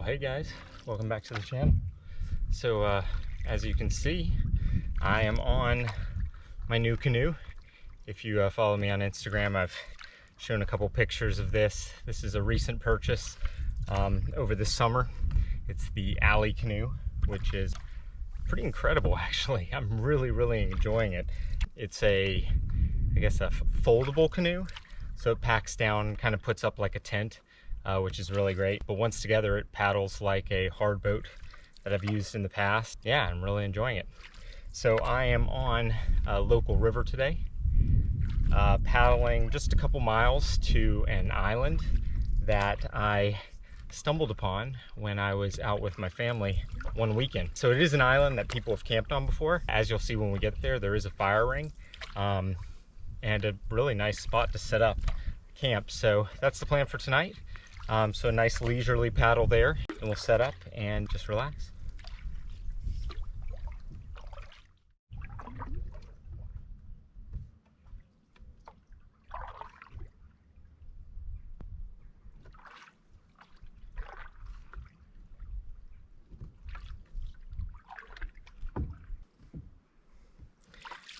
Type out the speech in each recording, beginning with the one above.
Well, hey guys, welcome back to the channel. So as you can see, I am on my new canoe. If you follow me on Instagram, I've shown a couple pictures of this. This is a recent purchase over the summer. It's the Alley canoe, which is pretty incredible actually. I'm really enjoying it. It's I guess a foldable canoe, so it packs down, kind of puts up like a tent, which is really great. But once together, it paddles like a hard boat that I've used in the past. Yeah, I'm really enjoying it. So I am on a local river today, paddling just a couple miles to an island that I stumbled upon when I was out with my family one weekend. So it is an island that people have camped on before. As you'll see when we get there is a fire ring and a really nice spot to set up camp. So that's the plan for tonight. So a nice leisurely paddle there, and we'll set up and just relax.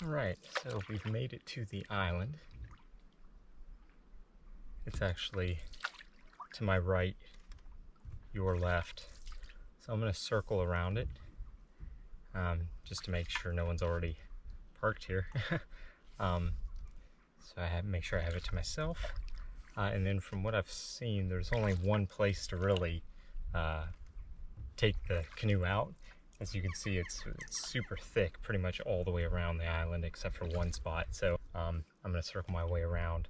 All right, so we've made it to the island. It's actually to my right, your left. So I'm gonna circle around it just to make sure no one's already parked here. So I make sure I have it to myself. And then from what I've seen, there's only one place to really take the canoe out. As you can see, it's super thick pretty much all the way around the island except for one spot. So I'm gonna circle my way around,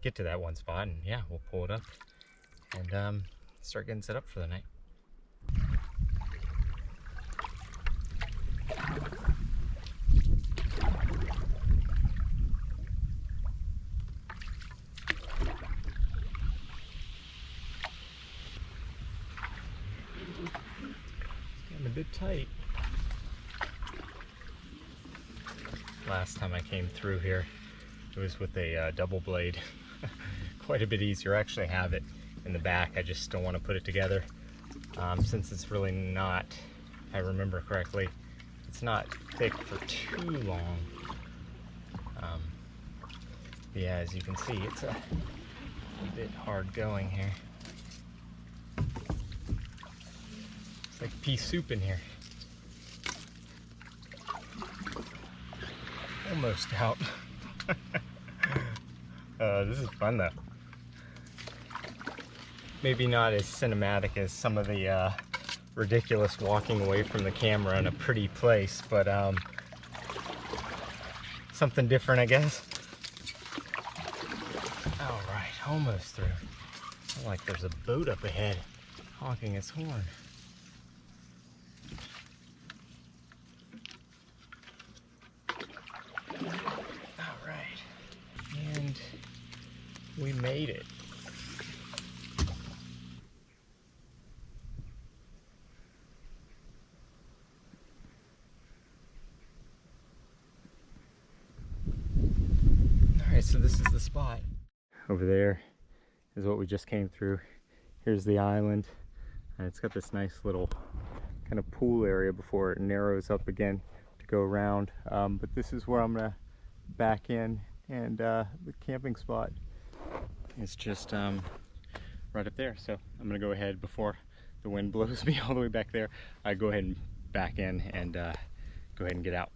get to that one spot, and yeah, we'll pull it up and start getting set up for the night. A bit tight. Last time I came through here, it was with a double blade. Quite a bit easier. I actually have it in the back. I just don't want to put it together since it's really not, if I remember correctly, it's not thick for too long. Yeah, as you can see, it's a bit hard going here. It's like pea soup in here. Almost out. This is fun though. Maybe not as cinematic as some of the ridiculous walking away from the camera in a pretty place, but something different, I guess. All right, almost through. Feel like there's a boat up ahead honking its horn. And we made it. All right, so this is the spot. Over there is what we just came through. Here's the island, and it's got this nice little kind of pool area before it narrows up again to go around. But this is where I'm gonna back in. And the camping spot is just right up there. So I'm gonna go ahead before the wind blows me all the way back there. I go ahead and back in and go ahead and get out.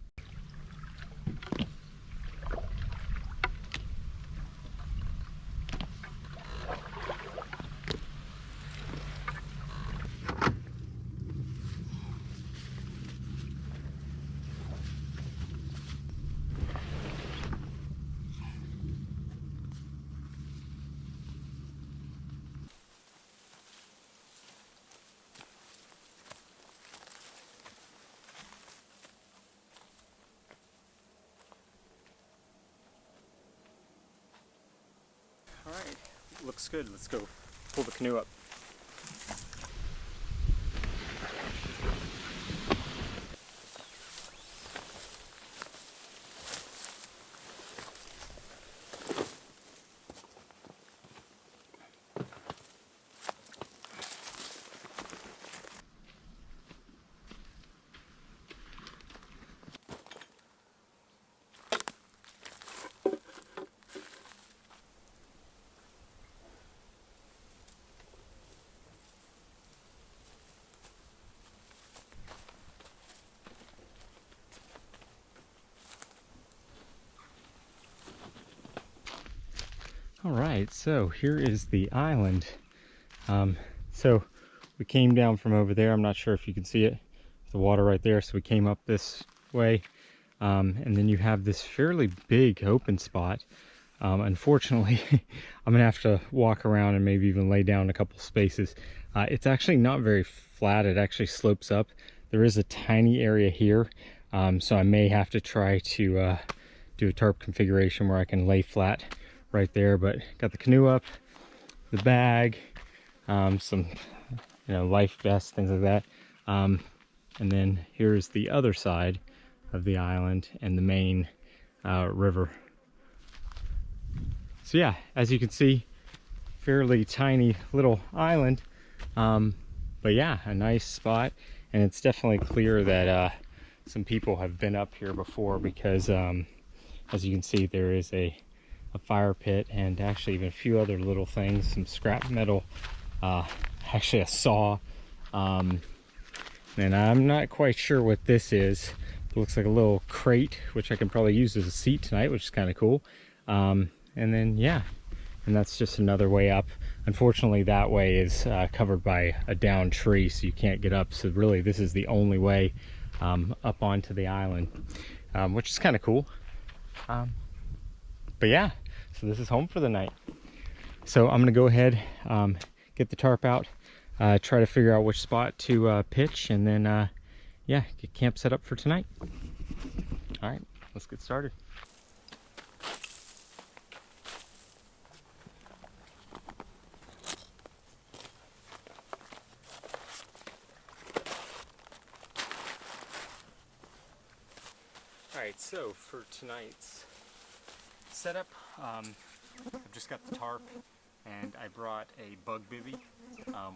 All right, looks good. Let's go pull the canoe up. All right, so here is the island. So we came down from over there. I'm not sure if you can see it, the water right there. So we came up this way, and then you have this fairly big open spot. Unfortunately, I'm gonna have to walk around and maybe even lay down a couple spaces. It's actually not very flat. It actually slopes up. There is a tiny area here, so I may have to try to do a tarp configuration where I can lay flat right there. But got the canoe up, the bag, some life vests, things like that, and then here's the other side of the island and the main river. So yeah, as you can see, fairly tiny little island, but yeah, a nice spot. And it's definitely clear that some people have been up here before, because as you can see, there is a fire pit and actually even a few other little things, some scrap metal, actually a saw, and I'm not quite sure what this is. It looks like a little crate, which I can probably use as a seat tonight, which is kind of cool. And then yeah, and that's just another way up. Unfortunately, that way is covered by a downed tree, so you can't get up. So really, this is the only way up onto the island, which is kind of cool. But yeah, so this is home for the night. So I'm gonna go ahead, get the tarp out, try to figure out which spot to pitch, and then yeah, get camp set up for tonight. All right, let's get started. Alright, so for tonight's setup, I've just got the tarp, and I brought a bug bivvy,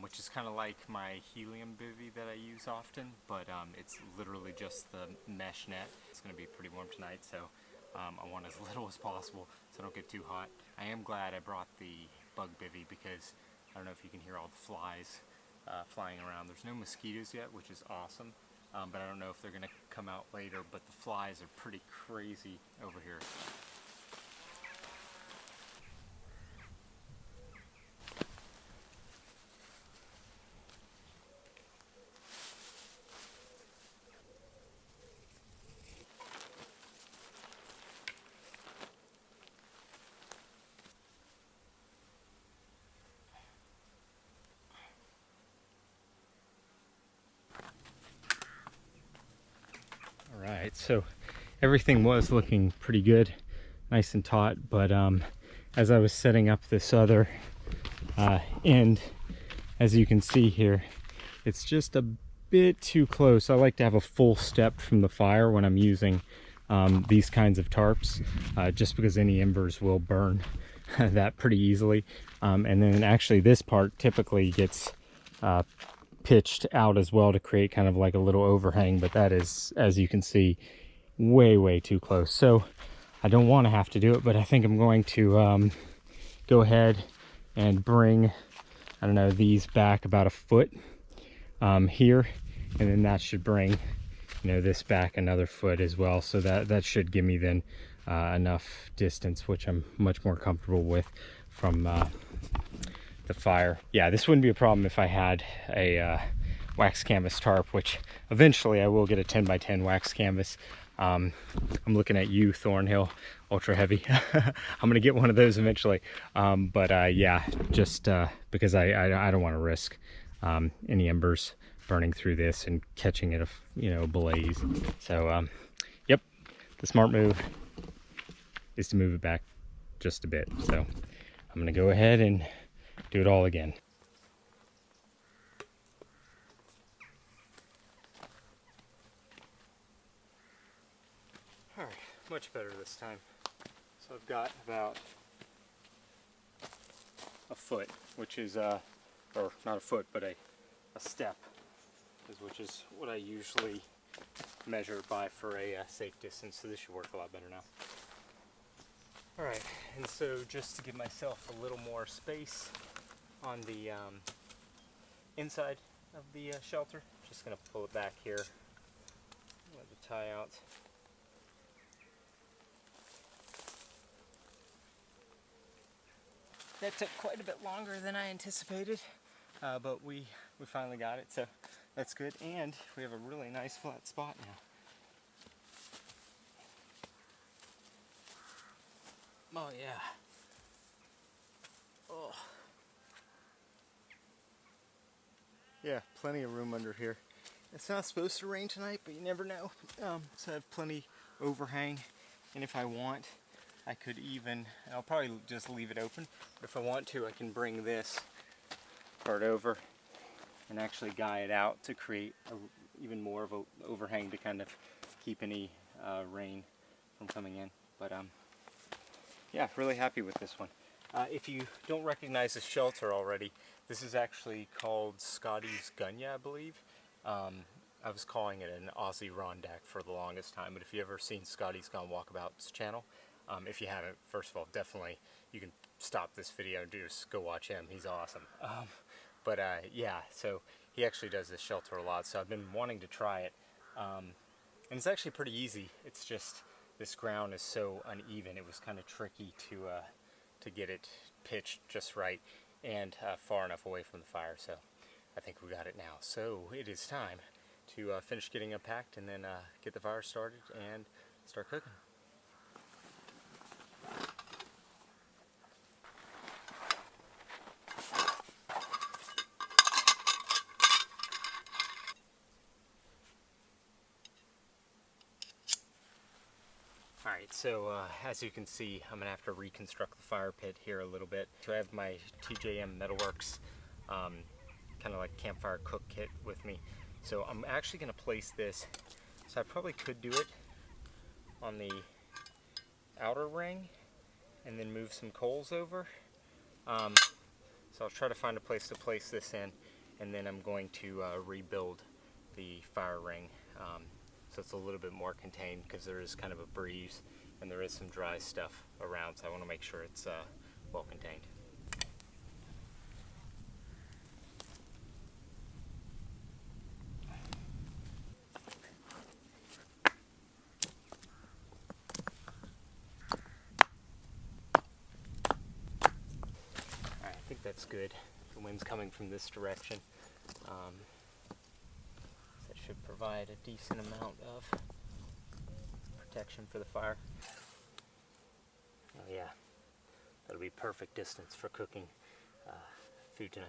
which is kind of like my helium bivvy that I use often, but it's literally just the mesh net. It's going to be pretty warm tonight, so I want as little as possible so I don't get too hot. I am glad I brought the bug bivvy because I don't know if you can hear all the flies flying around. There's no mosquitoes yet, which is awesome. But I don't know if they're going to come out later, but the flies are pretty crazy over here. Alright, so everything was looking pretty good, nice and taut, but as I was setting up this other end, as you can see here, it's just a bit too close. I like to have a full step from the fire when I'm using these kinds of tarps, just because any embers will burn that pretty easily. And then actually this part typically gets pitched out as well to create kind of like a little overhang, but that is, as you can see, way too close. So I don't want to have to do it, but I think I'm going to go ahead and bring, I don't know, these back about a foot here, and then that should bring, this back another foot as well. So that should give me then enough distance, which I'm much more comfortable with from the fire. Yeah, this wouldn't be a problem if I had a wax canvas tarp, which eventually I will get a 10x10 wax canvas. I'm looking at you, Thornhill Ultra Heavy. I'm gonna get one of those eventually, but yeah, just because I don't want to risk any embers burning through this and catching it a blaze. So yep, the smart move is to move it back just a bit. So I'm gonna go ahead and do it all again. All right, much better this time. So I've got about a foot, which is or not a foot, but a step, which is what I usually measure by for a safe distance. So this should work a lot better now. All right, and so just to give myself a little more space on the inside of the shelter, just gonna pull it back here, let the tie out. That took quite a bit longer than I anticipated, but we finally got it, so that's good. And we have a really nice flat spot now. Oh yeah. Oh. Yeah, plenty of room under here. It's not supposed to rain tonight, but you never know. So I have plenty overhang, and if I want, I could even, I'll probably just leave it open, but if I want to, I can bring this part over and actually guy it out to create even more of an overhang to kind of keep any rain from coming in. But yeah, really happy with this one. If you don't recognize the shelter already, this is actually called Scotty's Gunya, I believe. I was calling it an Aussie Rondak for the longest time, but if you've ever seen Scotty's Gone Walkabout's channel, if you haven't, first of all, definitely you can stop this video and just go watch him. He's awesome. But yeah, so he actually does this shelter a lot, so I've been wanting to try it. And it's actually pretty easy. It's just this ground is so uneven. It was kind of tricky to get it pitched just right and far enough away from the fire. So I think we got it now. So it is time to finish getting it packed and then get the fire started and start cooking. Alright, so as you can see, I'm going to have to reconstruct the fire pit here a little bit. So I have my TJM Metalworks kind of like Campfire cook kit with me. So I'm actually going to place this, so I probably could do it on the outer ring and then move some coals over. So I'll try to find a place to place this in, and then I'm going to rebuild the fire ring. So it's a little bit more contained because there is kind of a breeze and there is some dry stuff around, so I want to make sure it's well contained. Alright, I think that's good. The wind's coming from this direction. That should provide a decent amount of protection for the fire. Oh yeah, that'll be perfect distance for cooking food tonight.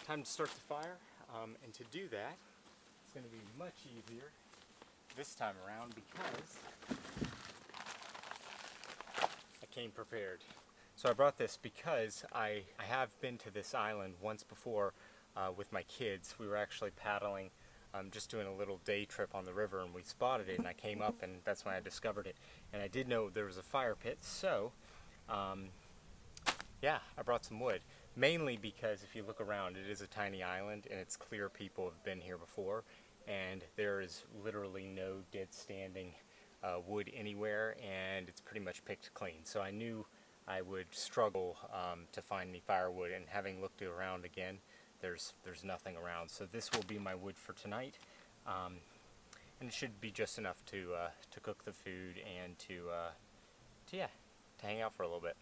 Time to start the fire, and to do that, it's going to be much easier this time around because I came prepared. So I brought this because I have been to this island once before with my kids. We were actually paddling, just doing a little day trip on the river, and we spotted it, and I came up, and that's when I discovered it. And I did know there was a fire pit, so yeah, I brought some wood. Mainly because if you look around, it is a tiny island, and it's clear people have been here before, and there is literally no dead standing wood anywhere, and it's pretty much picked clean. So I knew I would struggle to find any firewood, and having looked around again, there's nothing around. So this will be my wood for tonight, and it should be just enough to cook the food and to hang out for a little bit.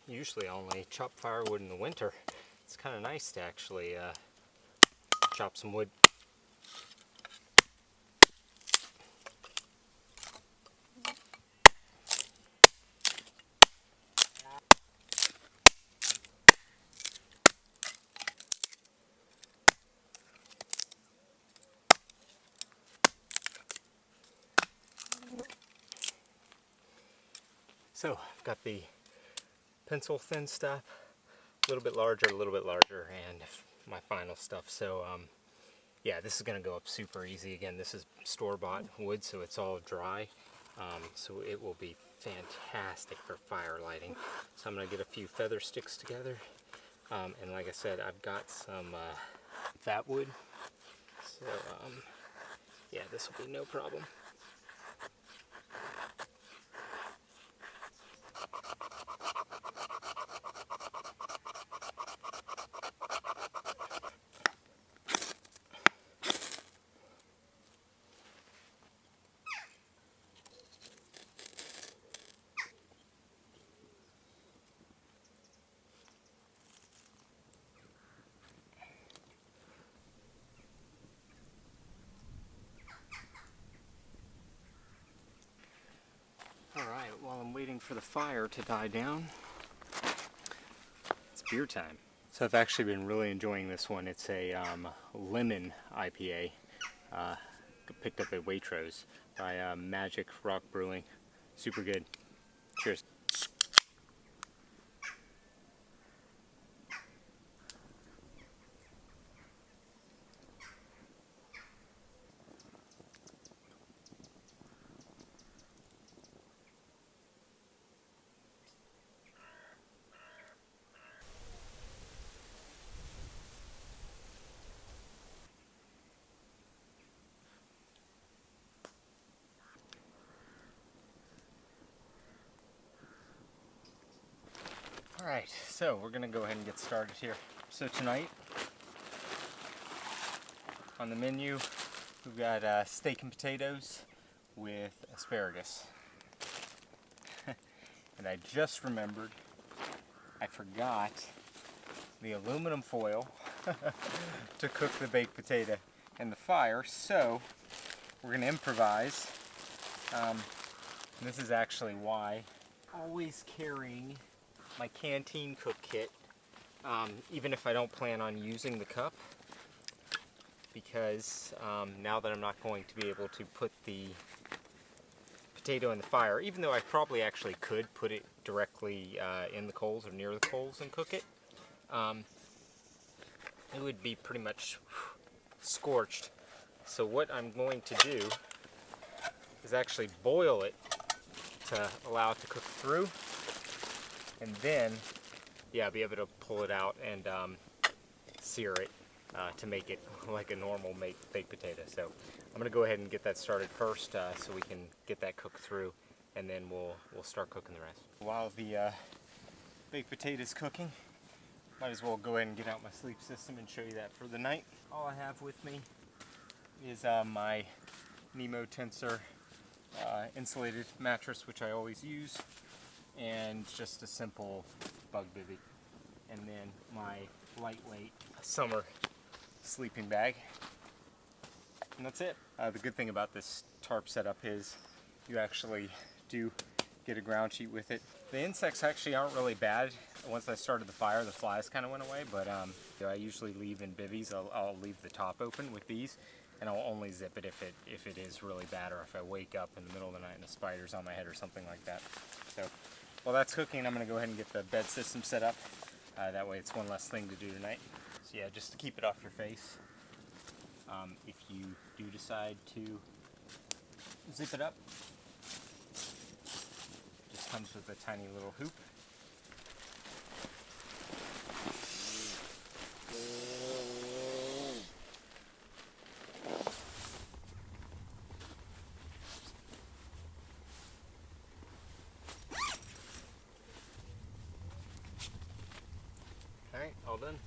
Usually I only chop firewood in the winter. It's kind of nice to actually chop some wood. So I've got the pencil thin stuff, a little bit larger, and my final stuff. So yeah, this is going to go up super easy. Again, this is store-bought wood, so it's all dry. So it will be fantastic for fire lighting. So I'm going to get a few feather sticks together. And like I said, I've got some fat wood. So yeah, this will be no problem. Alright, while I'm waiting for the fire to die down, it's beer time. So I've actually been really enjoying this one. It's a lemon IPA. Picked up at Waitrose by Magic Rock Brewing. Super good. Cheers. Alright, so we're going to go ahead and get started here. So tonight, on the menu, we've got steak and potatoes with asparagus. And I just remembered, I forgot the aluminum foil to cook the baked potato and the fire, so we're going to improvise. This is actually why I'm always carrying my canteen cook kit, even if I don't plan on using the cup, because now that I'm not going to be able to put the potato in the fire, even though I probably actually could put it directly in the coals or near the coals and cook it, it would be pretty much scorched. So what I'm going to do is actually boil it to allow it to cook through, and then, yeah, be able to pull it out and sear it to make it like a normal baked potato. So I'm going to go ahead and get that started first, so we can get that cooked through, and then we'll start cooking the rest. While the baked potato is cooking, might as well go ahead and get out my sleep system and show you that for the night. All I have with me is my Nemo Tensor insulated mattress, which I always use, and just a simple bug bivvy, and then my lightweight summer sleeping bag, and that's it. The good thing about this tarp setup is you actually do get a ground sheet with it. The insects actually aren't really bad. Once I started the fire, the flies kind of went away, but I usually leave in bivvies. I'll leave the top open with these, and I'll only zip it if it is really bad, or if I wake up in the middle of the night and a spider's on my head or something like that. So while that's cooking, I'm going to go ahead and get the bed system set up. That way it's one less thing to do tonight. So yeah, just to keep it off your face, if you do decide to zip it up, it just comes with a tiny little hoop. Alright, all done.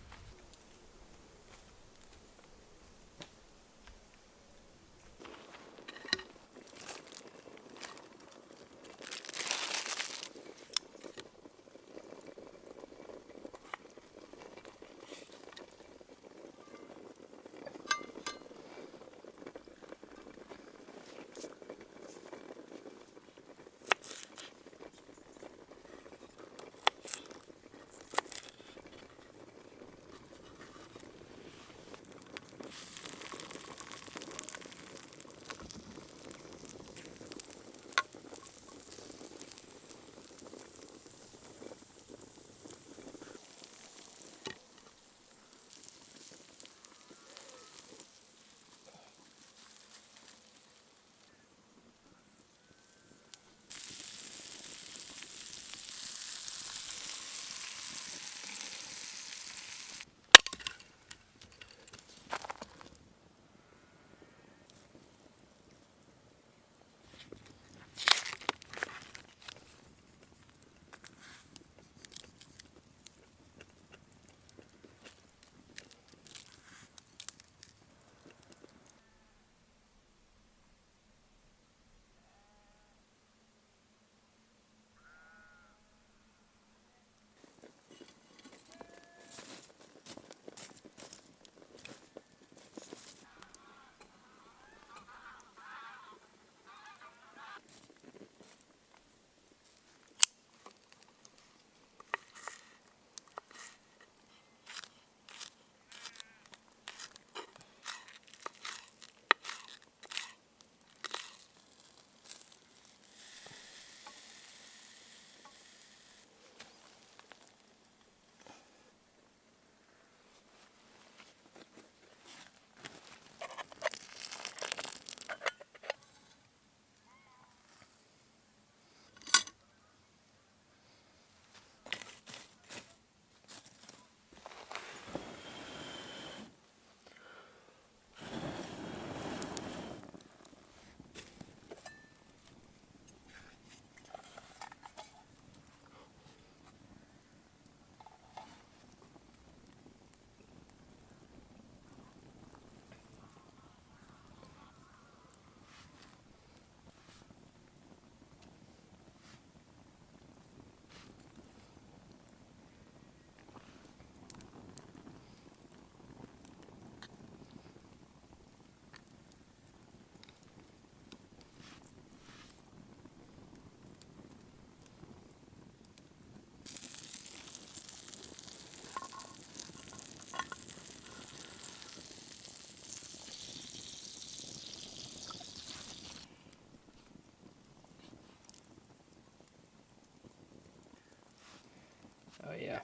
Yeah,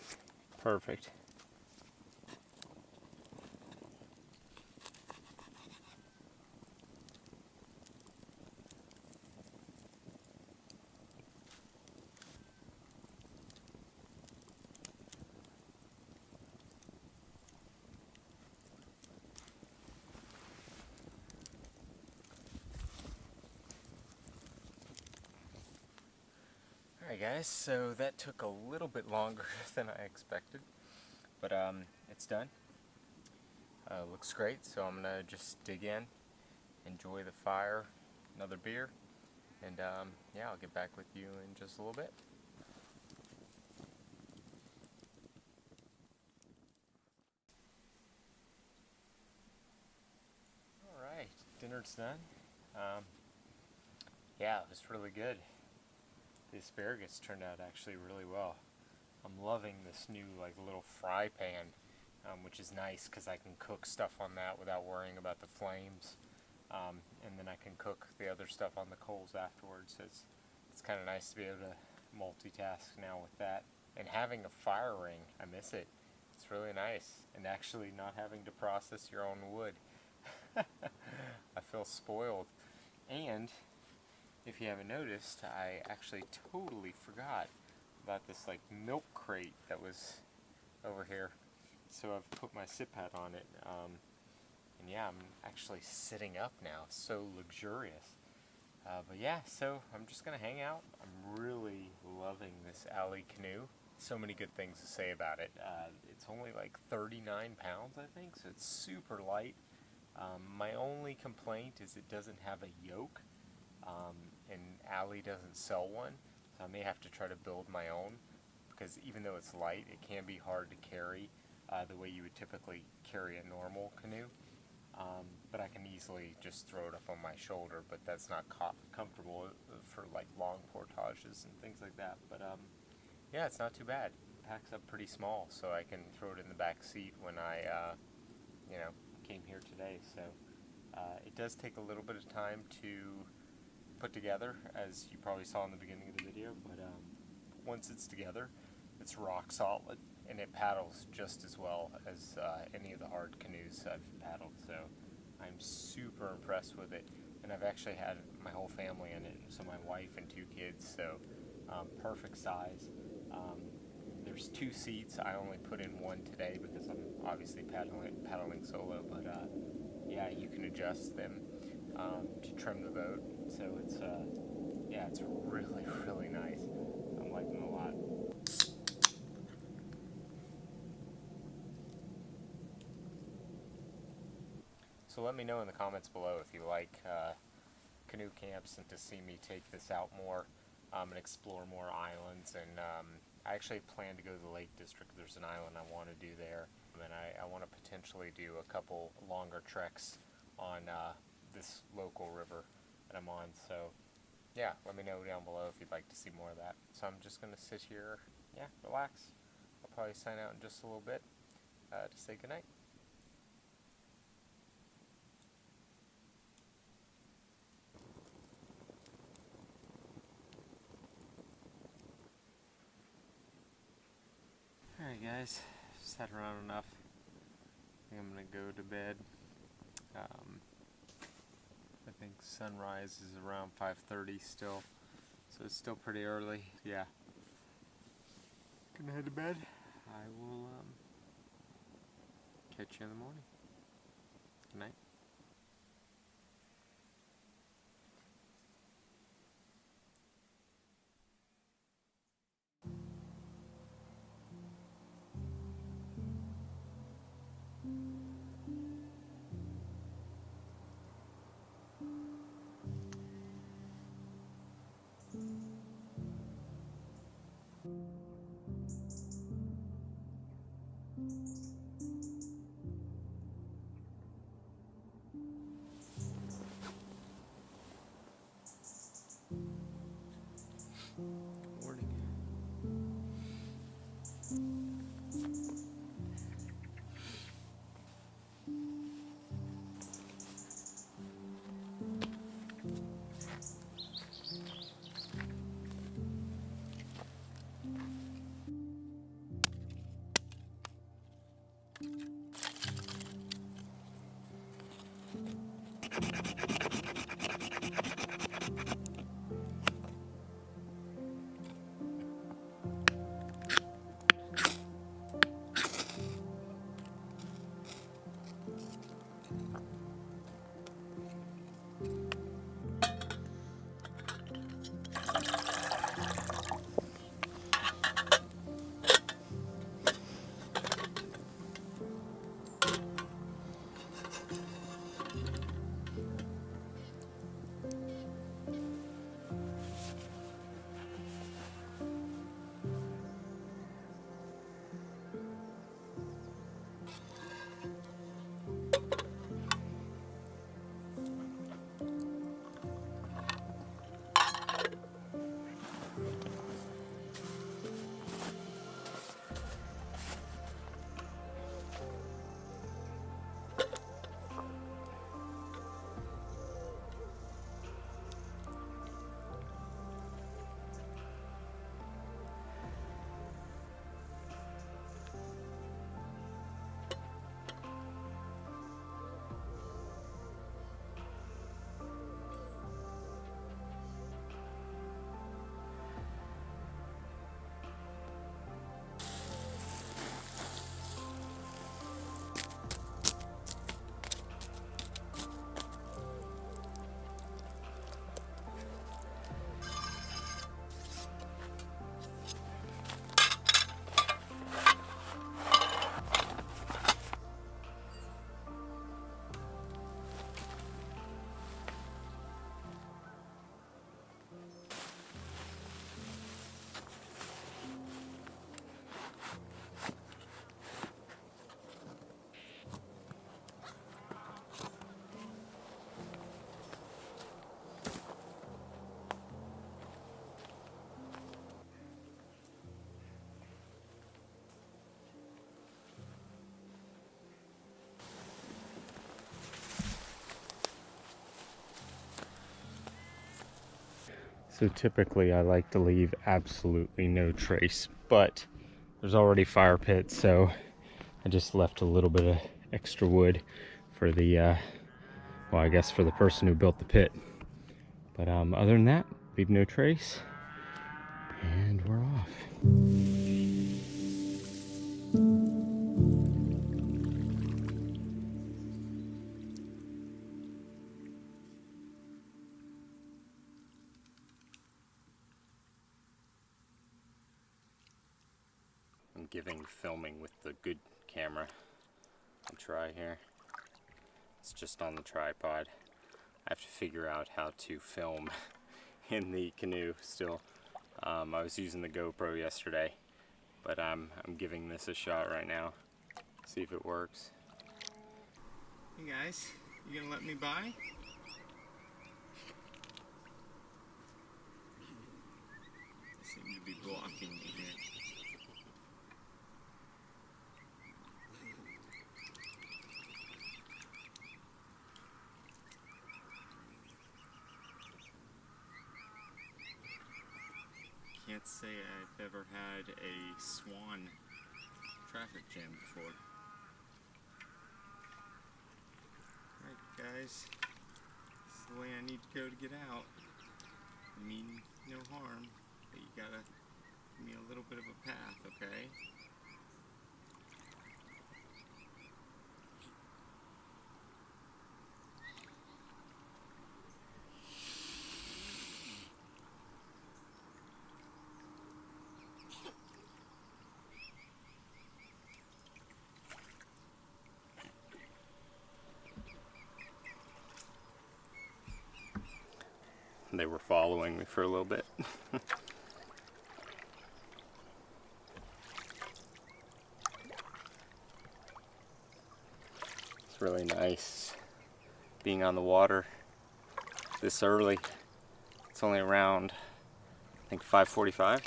perfect. Alright guys, so that took a little bit longer than I expected, but it's done. Looks great, so I'm gonna just dig in, enjoy the fire, another beer, and yeah, I'll get back with you in just a little bit. Alright, dinner's done. Yeah, it was really good. The asparagus turned out actually really well. I'm loving this new like little fry pan, which is nice because I can cook stuff on that without worrying about the flames, and then I can cook the other stuff on the coals afterwards. So it's kind of nice to be able to multitask now with that. And having a fire ring, I miss it. It's really nice, and actually not having to process your own wood. I feel spoiled. And if you haven't noticed, I actually totally forgot about this like milk crate that was over here. So I've put my sit pad on it, and yeah, I'm actually sitting up now. So luxurious. But yeah, so I'm just gonna hang out. I'm really loving this alley canoe. So many good things to say about it. It's only like 39 pounds, I think, so it's super light. My only complaint is it doesn't have a yoke, and Alley doesn't sell one, so I may have to try to build my own, because even though it's light, it can be hard to carry the way you would typically carry a normal canoe. But I can easily just throw it up on my shoulder, but that's not comfortable for like long portages and things like that. But yeah, it's not too bad. It packs up pretty small, so I can throw it in the back seat when I came here today. So it does take a little bit of time to put together, as you probably saw in the beginning of the video, but once it's together, it's rock solid, and it paddles just as well as any of the hard canoes I've paddled, so I'm super impressed with it. And I've actually had my whole family in it, so my wife and 2 kids, so perfect size. There's 2 seats. I only put in 1 today because I'm obviously paddling solo, but yeah, you can adjust them to trim the boat, so it's yeah, it's really, really nice. I'm liking it a lot. So let me know in the comments below if you like canoe camps and to see me take this out more and explore more islands. And I actually plan to go to the Lake District. There's an island I want to do there, and I want to potentially do a couple longer treks on this local river that I'm on. So yeah, let me know down below if you'd like to see more of that. So I'm just going to sit here, yeah, relax. I'll probably sign out in just a little bit to say goodnight. Alright guys, sat around enough. I think I'm going to go to bed. I think sunrise is around 5:30 still, so it's still pretty early. Yeah. Gonna head to bed. I will catch you in the morning. Good night. So typically I like to leave absolutely no trace, but there's already fire pits, so I just left a little bit of extra wood for the, well, I guess for the person who built the pit. But other than that, leave no trace, and we're off. I'm giving filming with the good camera a try here. It's just on the tripod. I have to figure out how to film in the canoe still. I was using the GoPro yesterday, but I'm giving this a shot right now. See if it works. Hey guys, you gonna let me by? They seem to be blocking me here. Can't say I've ever had a swan traffic jam before. Alright guys, this is the way I need to go to get out. I mean no harm, but you gotta give me a little bit of a path, okay? They were following me for a little bit. It's really nice being on the water this early. It's only around, I think, 5:45.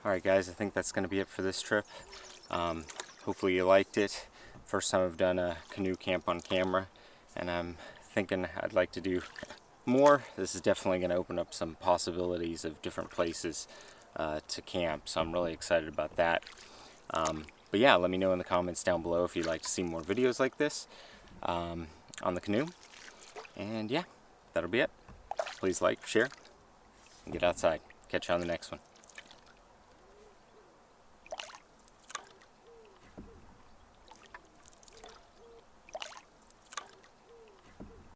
Alright guys, I think that's going to be it for this trip. Hopefully you liked it. First time I've done a canoe camp on camera, and I'm thinking I'd like to do more. This is definitely going to open up some possibilities of different places to camp, so I'm really excited about that. But yeah, let me know in the comments down below if you'd like to see more videos like this on the canoe. And yeah, that'll be it. Please like, share, and get outside. Catch you on the next one.